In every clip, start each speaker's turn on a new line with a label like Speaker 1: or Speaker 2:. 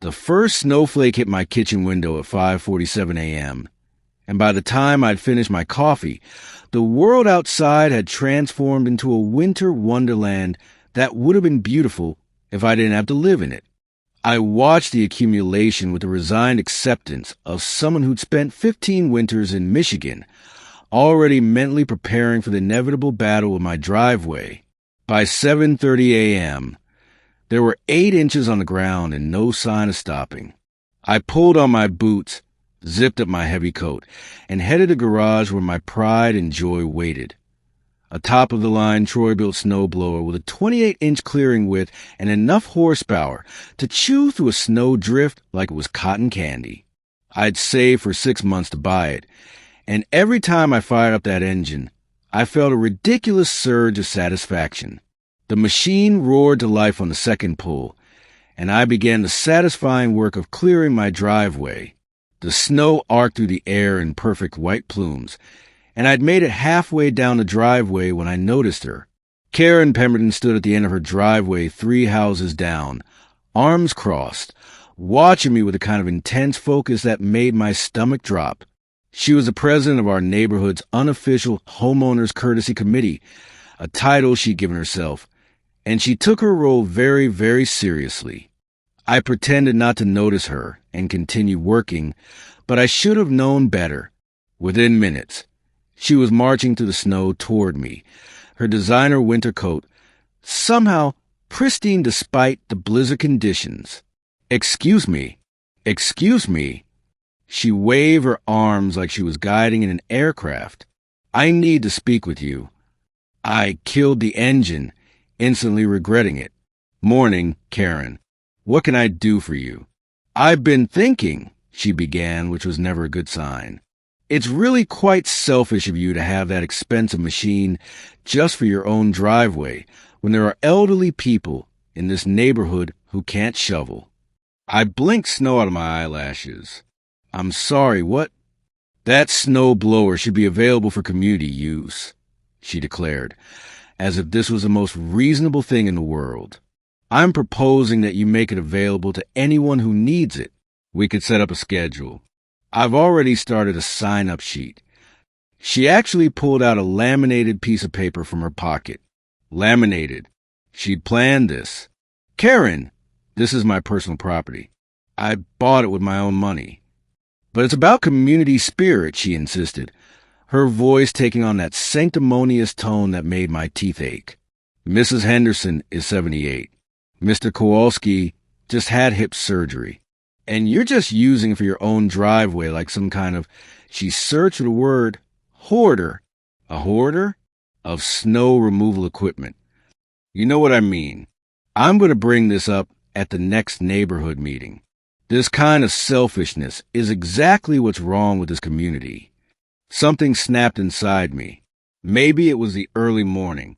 Speaker 1: The first snowflake hit my kitchen window at 5:47 a.m., and by the time I'd finished my coffee, the world outside had transformed into a winter wonderland that would have been beautiful if I didn't have to live in it. I watched the accumulation with the resigned acceptance of someone who'd spent 15 winters in Michigan, already mentally preparing for the inevitable battle with my driveway. By 7:30 a.m., there were 8 inches on the ground and no sign of stopping. I pulled on my boots, zipped up my heavy coat, and headed to the garage where my pride and joy waited. A top-of-the-line Troy-built snowblower with a 28-inch clearing width and enough horsepower to chew through a snow drift like it was cotton candy. I'd saved for 6 months to buy it, and every time I fired up that engine, I felt a ridiculous surge of satisfaction. The machine roared to life on the second pull, and I began the satisfying work of clearing my driveway. The snow arced through the air in perfect white plumes, and I'd made it halfway down the driveway when I noticed her. Karen Pemberton stood at the end of her driveway 3 houses down, arms crossed, watching me with a kind of intense focus that made my stomach drop. She was the president of our neighborhood's unofficial Homeowners Courtesy Committee, a title she'd given herself, and she took her role very, very seriously. I pretended not to notice her and continued working, but I should have known better. Within minutes, she was marching through the snow toward me, her designer winter coat somehow pristine despite the blizzard conditions. Excuse me. She waved her arms like she was guiding in an aircraft. I need to speak with you. I killed the engine, instantly regretting it. Morning, Karen. What can I do for you? I've been thinking, she began, which was never a good sign. It's really quite selfish of you to have that expensive machine just for your own driveway when there are elderly people in this neighborhood who can't shovel. I blinked snow out of my eyelashes. I'm sorry, what? That snow blower should be available for community use, she declared, as if this was the most reasonable thing in the world. I'm proposing that you make it available to anyone who needs it. We could set up a schedule. I've already started a sign-up sheet. She actually pulled out a laminated piece of paper from her pocket. Laminated. She'd planned this. Karen, this is my personal property. I bought it with my own money. But it's about community spirit, she insisted, her voice taking on that sanctimonious tone that made my teeth ache. Mrs. Henderson is 78. Mr. Kowalski just had hip surgery. And you're just using it for your own driveway like some kind of, she searched for the word, hoarder. A hoarder? Of snow removal equipment. You know what I mean. I'm going to bring this up at the next neighborhood meeting. This kind of selfishness is exactly what's wrong with this community. Something snapped inside me. Maybe it was the early morning.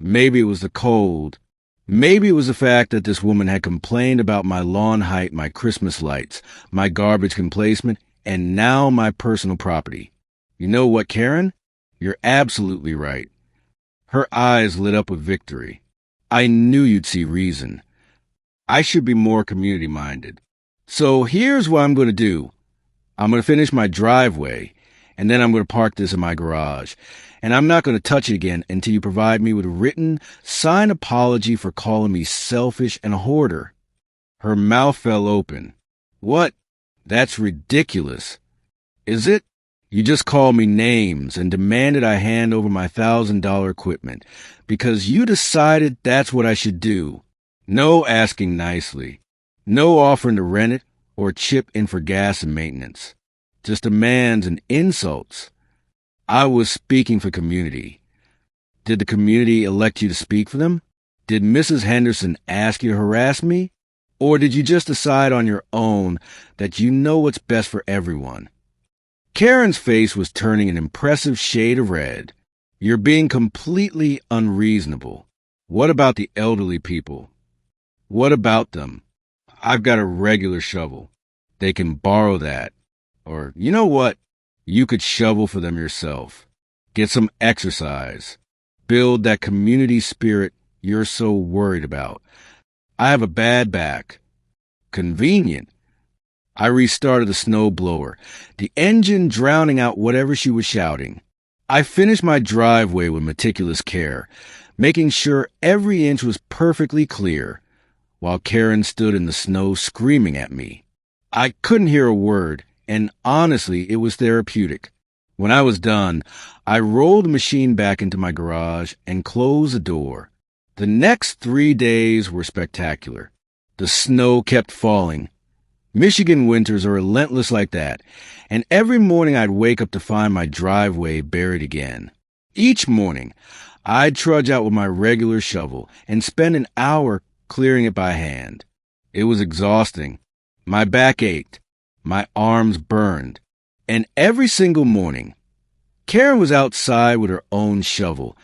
Speaker 1: Maybe it was the cold. Maybe it was the fact that this woman had complained about my lawn height, my Christmas lights, my garbage complacement, and now my personal property. You know what, Karen? You're absolutely right. Her eyes lit up with victory. I knew you'd see reason. I should be more community-minded. So here's what I'm going to do. I'm going to finish my driveway, and then I'm going to park this in my garage. And I'm not going to touch it again until you provide me with a written, signed apology for calling me selfish and a hoarder. Her mouth fell open. What? That's ridiculous. Is it? You just called me names and demanded I hand over my $1,000 equipment because you decided that's what I should do. No asking nicely. No offering to rent it or chip in for gas and maintenance. Just demands and insults. I was speaking for community. Did the community elect you to speak for them? Did Mrs. Henderson ask you to harass me? Or did you just decide on your own that you know what's best for everyone? Karen's face was turning an impressive shade of red. You're being completely unreasonable. What about the elderly people? What about them? I've got a regular shovel. They can borrow that. Or, you know what? You could shovel for them yourself. Get some exercise. Build that community spirit you're so worried about. I have a bad back. Convenient. I restarted the snow blower, the engine drowning out whatever she was shouting. I finished my driveway with meticulous care, making sure every inch was perfectly clear, while Karen stood in the snow screaming at me. I couldn't hear a word, and honestly, it was therapeutic. When I was done, I rolled the machine back into my garage and closed the door. The next 3 days were spectacular. The snow kept falling. Michigan winters are relentless like that, and every morning I'd wake up to find my driveway buried again. Each morning, I'd trudge out with my regular shovel and spend an hour clearing it by hand. It was exhausting. My back ached. My arms burned. And every single morning, Karen was outside with her own shovel,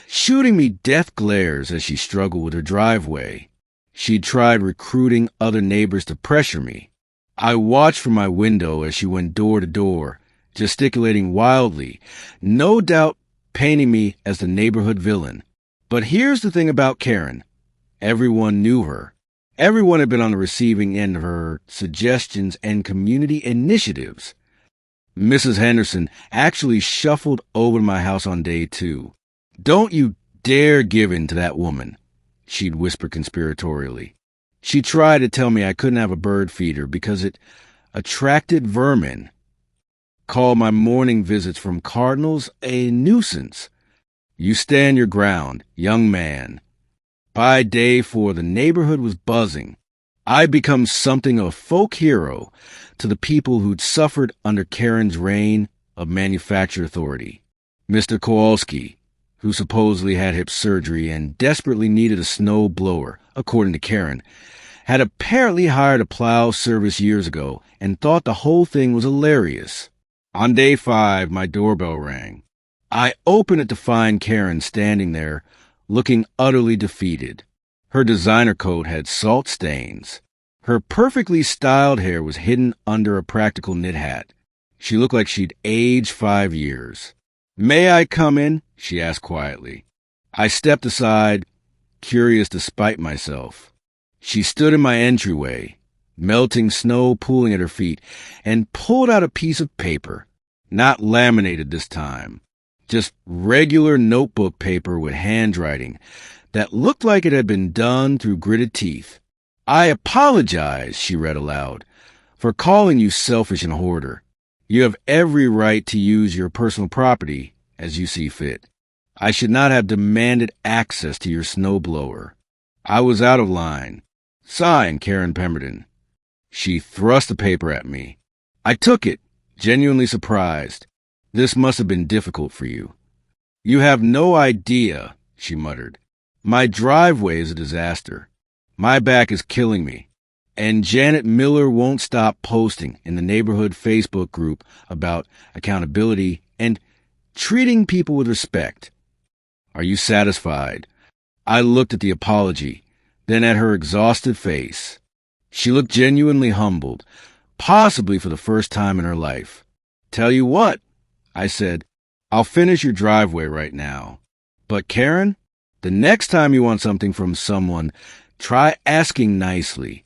Speaker 1: shooting me death glares as she struggled with her driveway. She tried recruiting other neighbors to pressure me. I watched from my window as she went door to door, gesticulating wildly, no doubt painting me as the neighborhood villain. But here's the thing about Karen. Everyone knew her. Everyone had been on the receiving end of her suggestions and community initiatives. Mrs. Henderson actually shuffled over to my house on day 2. "Don't you dare give in to that woman," she'd whisper conspiratorially. She tried to tell me I couldn't have a bird feeder because it attracted vermin. Called my morning visits from cardinals a nuisance. You stand your ground, young man. By day 4, the neighborhood was buzzing. I'd become something of a folk hero to the people who'd suffered under Karen's reign of manufactured authority. Mr. Kowalski, who supposedly had hip surgery and desperately needed a snow blower, according to Karen, had apparently hired a plow service years ago and thought the whole thing was hilarious. On day 5, my doorbell rang. I opened it to find Karen standing there, looking utterly defeated. Her designer coat had salt stains. Her perfectly styled hair was hidden under a practical knit hat. She looked like she'd aged 5 years. "May I come in?" she asked quietly. I stepped aside, curious despite myself. She stood in my entryway, melting snow pooling at her feet, and pulled out a piece of paper, not laminated this time, just regular notebook paper with handwriting that looked like it had been done through gritted teeth. "I apologize," she read aloud, "for calling you selfish and hoarder. You have every right to use your personal property as you see fit. I should not have demanded access to your snowblower. I was out of line. Signed, Karen Pemberton." She thrust the paper at me. I took it, genuinely surprised. "This must have been difficult for you." "You have no idea," she muttered. "My driveway is a disaster. My back is killing me. And Janet Miller won't stop posting in the neighborhood Facebook group about accountability and treating people with respect. Are you satisfied?" I looked at the apology, then at her exhausted face. She looked genuinely humbled, possibly for the first time in her life. "Tell you what," I said, "I'll finish your driveway right now. But Karen, the next time you want something from someone, try asking nicely.